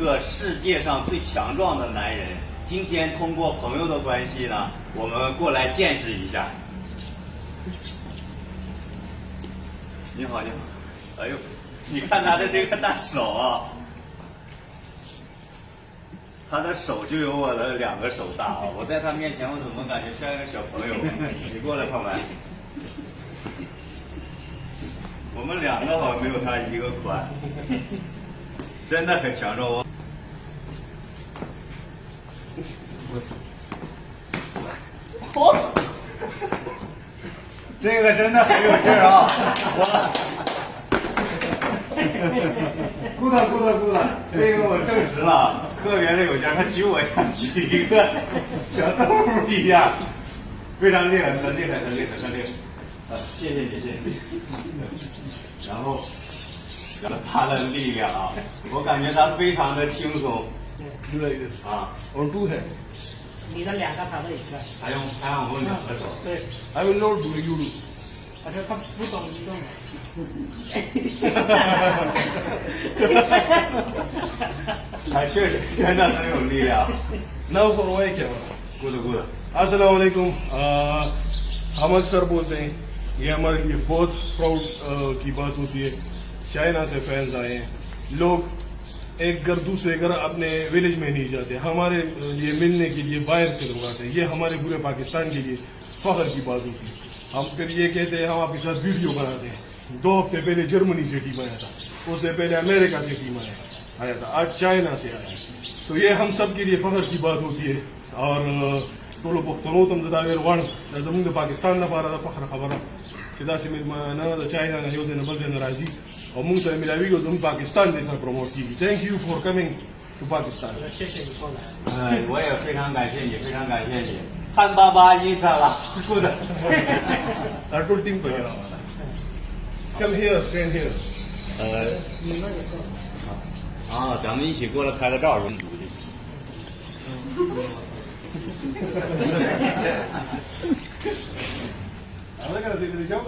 个世界上最强壮的男人。今天通过朋友的关系呢，我们过来见识一下。你好，你好。哎呦，你看他的这个大手啊，他的手就有我的2个手大啊！我在他面前，我怎么感觉像一个小朋友？你过来，胖白。我们2个好像没有他1个宽，真的很强壮。这个真的很有劲儿啊！good，这个我证实了，特别的有劲儿，他举我像举一个小动物一样，非常厉害，很厉害。谢谢你。然后他的力量啊，我感觉他非常的轻松。啊，我2 hands。你的2个，他的1个。还用我2个手？对。I will not do you do。他说他不懂运动。他确实真的很有力量。Now for my camera。good。अस्सलाम वालेकुम। अहमद सर बोलते हैं। ये हमारे लिए बहुत प्राउड की बात होती है। चाइना से फैंस आए हैं। लोग एक घर दूसरे घर अपने विलेज में नहीं जाते, हमारे लिए मिलने के लिए बाहर से लोग आते हैं। ये हमारे पूरे पाकिस्तान के लिए फख्र की बात होती है। हम फिर ये कहते हैं हम आपके साथ वीडियो बनाते हैं। 2 हफ्ते पहले जर्मनी से टीम आया था, उससे पहले अमेरिका से टीम आया था, आज चाइना से आया है। तो ये हम सब के लिए फख्र की बात होती है। और टोलो पुख्तनो तुम जदावेर वन जमीन पाकिस्तान न पारा था फख्र खबर किदा से न चाइना न होते न बल नाराजी और मुंग से मिलावी को तुम पाकिस्तान जैसा प्रमोट की। Thank you for coming to पाकिस्तान।谢谢你过来。我也非常感谢你，汉巴巴伊莎拉 good。Artul team पर Come here, stand here。你们也过来。啊，咱们一起过来拍个照。Ahora que la civilización